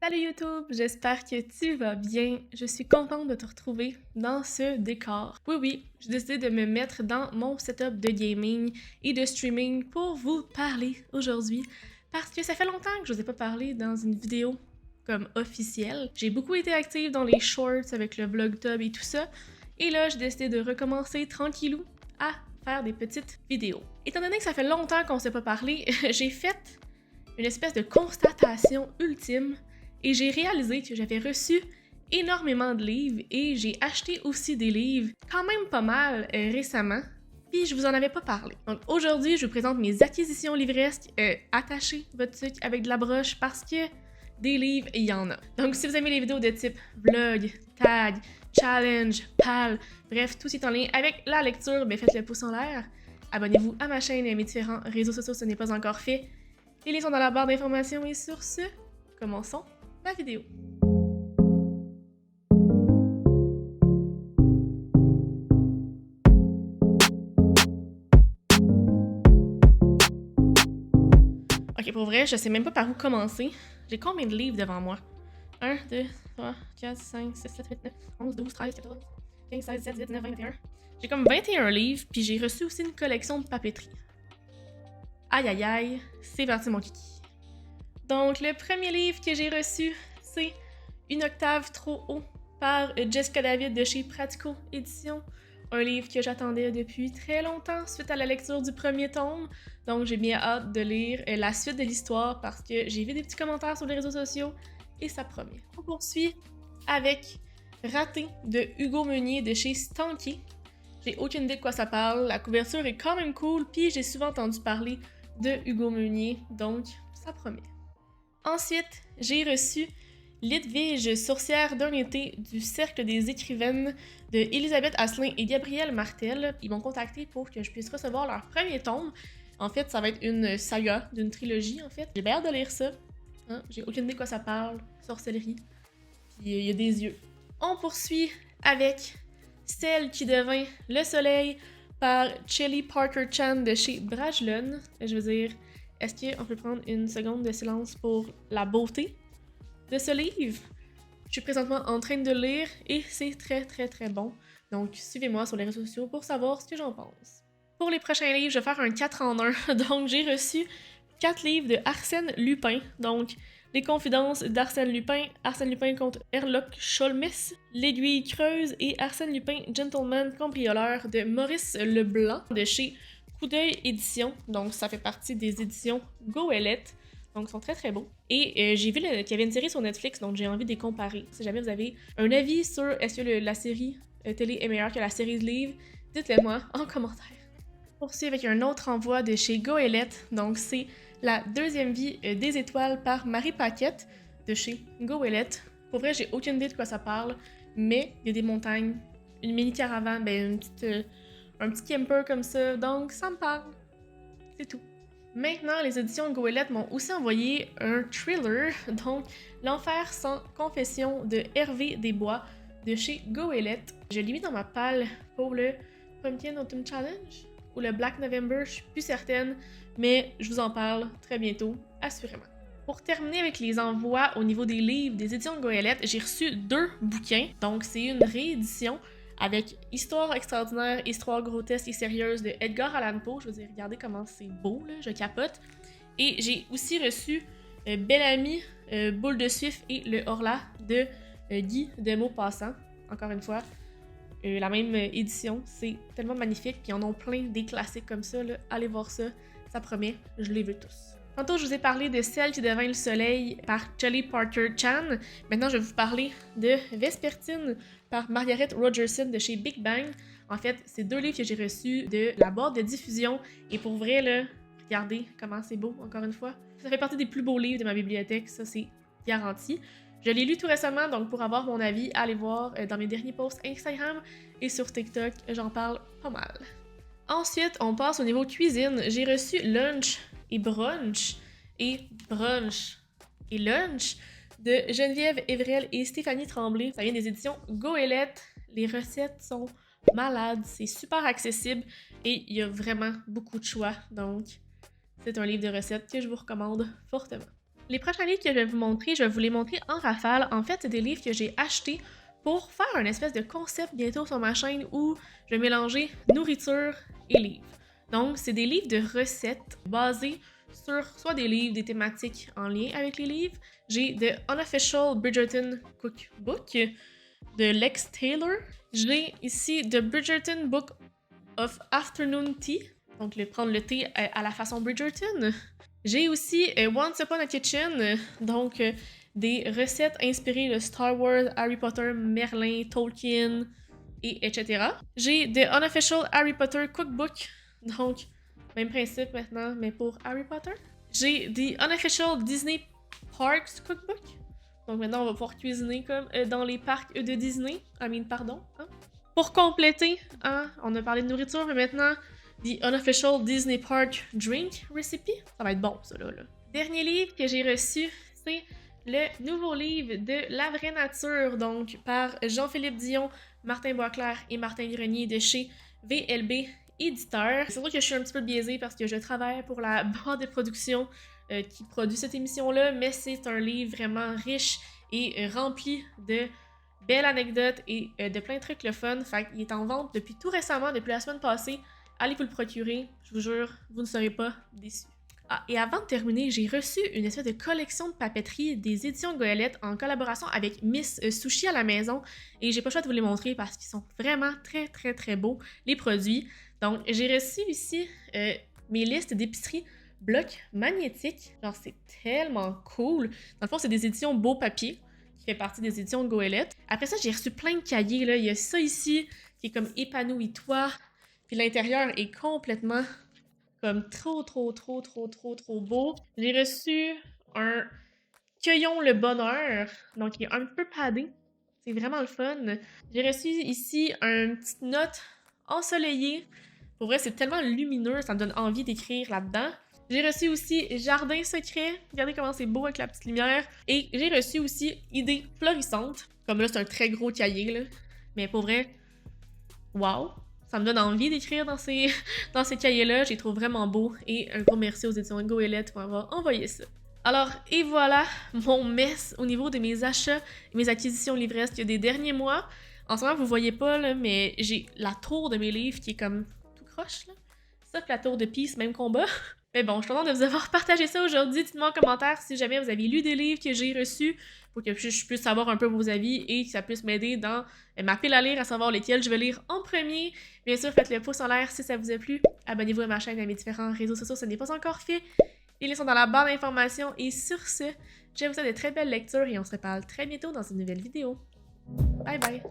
Salut YouTube, j'espère que tu vas bien. Je suis contente de te retrouver dans ce décor. Oui, j'ai décidé de me mettre dans mon setup de gaming et de streaming pour vous parler aujourd'hui parce que ça fait longtemps que je vous ai pas parlé dans une vidéo comme officielle. J'ai beaucoup été active dans les shorts avec le vlogtub et tout ça et là j'ai décidé de recommencer tranquillou à faire des petites vidéos. Étant donné que ça fait longtemps qu'on s'est pas parlé, j'ai fait une espèce de constatation ultime et j'ai réalisé que j'avais reçu énormément de livres et j'ai acheté aussi des livres quand même pas mal récemment, puis je vous en avais pas parlé. Donc aujourd'hui, je vous présente mes acquisitions livresques. Attachez votre truc avec de la broche parce que des livres, il y en a. Donc si vous aimez les vidéos de type vlog, tag, challenge, pal, bref, tout est en lien avec la lecture, ben faites le pouce en l'air. Abonnez-vous à ma chaîne et à mes différents réseaux sociaux si ce n'est pas encore fait. Les liens sont dans la barre d'informations et sur ce, commençons la vidéo. Ok, pour vrai, je sais même pas par où commencer. J'ai combien de livres devant moi? 1, 2, 3, 4, 5, 6, 7, 8, 9, 11, 12, 13, 14, 15, 16, 17, 18, 19, 21. J'ai comme 21 livres, puis j'ai reçu aussi une collection de papeterie. Aïe aïe aïe, c'est parti mon kiki. Donc, le premier livre que j'ai reçu, c'est Une octave trop haut par Jessica David de chez Pratico Éditions. Un livre que j'attendais depuis très longtemps suite à la lecture du premier tome. Donc, j'ai bien hâte de lire la suite de l'histoire parce que j'ai vu des petits commentaires sur les réseaux sociaux et ça promet. On poursuit avec Raté de Hugo Meunier de chez Stanky. J'ai aucune idée de quoi ça parle. La couverture est quand même cool, puis j'ai souvent entendu parler de Hugo Meunier, donc ça promet. Ensuite, j'ai reçu L'Edwige, sorcière d'un été du Cercle des écrivaines de Elisabeth Asselin et Gabrielle Martel. Ils m'ont contacté pour que je puisse recevoir leur premier tome. En fait, ça va être une saga d'une trilogie, en fait. J'ai bien hâte de lire ça. Hein? J'ai aucune idée de quoi ça parle. Sorcellerie. Puis il y a des yeux. On poursuit avec Celle qui devint le soleil par Shelley Parker Chan de chez Brajlon. Je veux dire, est-ce qu'on peut prendre une seconde de silence pour la beauté de ce livre? Je suis présentement en train de le lire et c'est très bon. Donc suivez-moi sur les réseaux sociaux pour savoir ce que j'en pense. Pour les prochains livres, je vais faire un 4 en 1. Donc j'ai reçu 4 livres de Arsène Lupin. Donc Les Confidences d'Arsène Lupin contre Herlock Sholmès, L'Aiguille creuse et Arsène Lupin, Gentleman cambrioleur de Maurice Leblanc de chez Coup d'œil Éditions. Donc ça fait partie des éditions Goélette. Donc, ils sont très beaux. Et j'ai vu qu'il y avait une série sur Netflix, donc j'ai envie de les comparer. Si jamais vous avez un avis sur est-ce que la série télé est meilleure que la série de livres, dites-le moi en commentaire. Poursuis avec un autre envoi de chez Goélette. Donc, c'est La deuxième vie des étoiles par Marie Paquette de chez Goélette. Pour vrai, j'ai aucune idée de quoi ça parle, mais il y a des montagnes, une mini caravane, ben un petit camper comme ça, donc ça me parle. C'est tout. Maintenant, les éditions Goélette m'ont aussi envoyé un thriller, donc L'Enfer sans confession de Hervé Desbois de chez Goélette. Je l'ai mis dans ma palle pour le Pumpkin Autumn Challenge ou le Black November, je suis plus certaine, mais je vous en parle très bientôt, assurément. Pour terminer avec les envois au niveau des livres des éditions Goélette, j'ai reçu 2 bouquins, donc c'est une réédition avec Histoire extraordinaire, Histoire grotesque et sérieuse de Edgar Allan Poe. Je veux dire, regardez comment c'est beau, là, je capote. Et j'ai aussi reçu Belle Amie, Boule de Suif et Le Horla de Guy de Maupassant. Encore une fois, la même édition. C'est tellement magnifique. Ils en ont plein des classiques comme ça. Là. Allez voir ça, ça promet, je les veux tous. Tantôt, je vous ai parlé de Celle qui devint le soleil par Shelley Parker Chan. Maintenant, je vais vous parler de Vespertine par Margaret Rogerson de chez Big Bang. En fait, c'est 2 livres que j'ai reçus de la boîte de diffusion. Et pour vrai, là, regardez comment c'est beau, encore une fois. Ça fait partie des plus beaux livres de ma bibliothèque, ça c'est garanti. Je l'ai lu tout récemment, donc pour avoir mon avis, allez voir dans mes derniers posts Instagram et sur TikTok, j'en parle pas mal. Ensuite, on passe au niveau cuisine. J'ai reçu Lunch et Brunch et Lunch de Geneviève Evrel et Stéphanie Tremblay. Ça vient des éditions Goélette. Les recettes sont malades, c'est super accessible et il y a vraiment beaucoup de choix. Donc, c'est un livre de recettes que je vous recommande fortement. les prochains livres que je vais vous montrer, je vais vous les montrer en rafale. En fait, c'est des livres que j'ai achetés pour faire un espèce de concept bientôt sur ma chaîne où je vais mélanger nourriture et livres. Donc, c'est des livres de recettes basés sur soit des livres, des thématiques en lien avec les livres. J'ai The Unofficial Bridgerton Cookbook de Lex Taylor. J'ai ici The Bridgerton Book of Afternoon Tea, donc prendre le thé à la façon Bridgerton. J'ai aussi Once Upon a Kitchen, donc des recettes inspirées de Star Wars, Harry Potter, Merlin, Tolkien, et etc. J'ai The Unofficial Harry Potter Cookbook, donc même principe maintenant, mais pour Harry Potter. J'ai The Unofficial Disney Parks Cookbook, donc maintenant on va pouvoir cuisiner comme dans les parcs de Disney. Pardon. Hein? Pour compléter, hein, on a parlé de nourriture, mais maintenant The Unofficial Disney Park Drink Recipe. Ça va être bon, ça, là. Dernier livre que j'ai reçu, c'est le nouveau livre de La Vraie Nature, donc par Jean-Philippe Dion, Martin Boisclair et Martin Grenier de chez VLB Éditeur. C'est sûr que je suis un petit peu biaisée parce que je travaille pour la boîte de production qui produit cette émission-là, mais c'est un livre vraiment riche et rempli de belles anecdotes et de plein de trucs le fun. Fait qu'il est en vente depuis tout récemment, depuis la semaine passée. Allez vous le procurer, je vous jure, vous ne serez pas déçus. Ah, et avant de terminer, j'ai reçu une espèce de collection de papeterie des éditions Goélette en collaboration avec Miss Sushi à la maison. Et j'ai pas le choix de vous les montrer parce qu'ils sont vraiment très beaux, les produits. Donc, j'ai reçu ici mes listes d'épicerie blocs magnétiques. Genre, c'est tellement cool. Dans le fond, c'est des éditions Beau Papier, qui fait partie des éditions Goélette. Après ça, j'ai reçu plein de cahiers, là. Il y a ça ici, qui est comme Épanouis-toi. Puis l'intérieur est complètement comme trop beau. J'ai reçu un Cueillons le bonheur, donc il est un peu paddé. C'est vraiment le fun. J'ai reçu ici une petite note ensoleillée. Pour vrai, c'est tellement lumineux, ça me donne envie d'écrire là-dedans. J'ai reçu aussi Jardin secret. Regardez comment c'est beau avec la petite lumière. Et j'ai reçu aussi Idées florissantes. Comme là, c'est un très gros cahier, là. Mais pour vrai, wow! Ça me donne envie d'écrire dans ces cahiers-là. Je les trouve vraiment beaux. Et un gros merci aux éditions Goélette pour m'avoir envoyé ça. Alors, et voilà mon mess au niveau de mes achats et mes acquisitions livresques des derniers mois. En ce moment, vous voyez pas, là, mais j'ai la tour de mes livres qui est comme tout croche, là. Ça, la tour de Peace, même combat. Mais bon, je suis contente de vous avoir partagé ça aujourd'hui. Dites-moi en commentaire si jamais vous avez lu des livres que j'ai reçus pour que je puisse savoir un peu vos avis et que ça puisse m'aider dans ma pile à lire, à savoir lesquels je vais lire en premier. Bien sûr, faites le pouce en l'air si ça vous a plu. Abonnez-vous à ma chaîne et à mes différents réseaux sociaux si ce n'est pas encore fait. Les liens sont dans la barre d'informations. Et sur ce, je vous souhaite de très belles lectures et on se reparle très bientôt dans une nouvelle vidéo. Bye bye!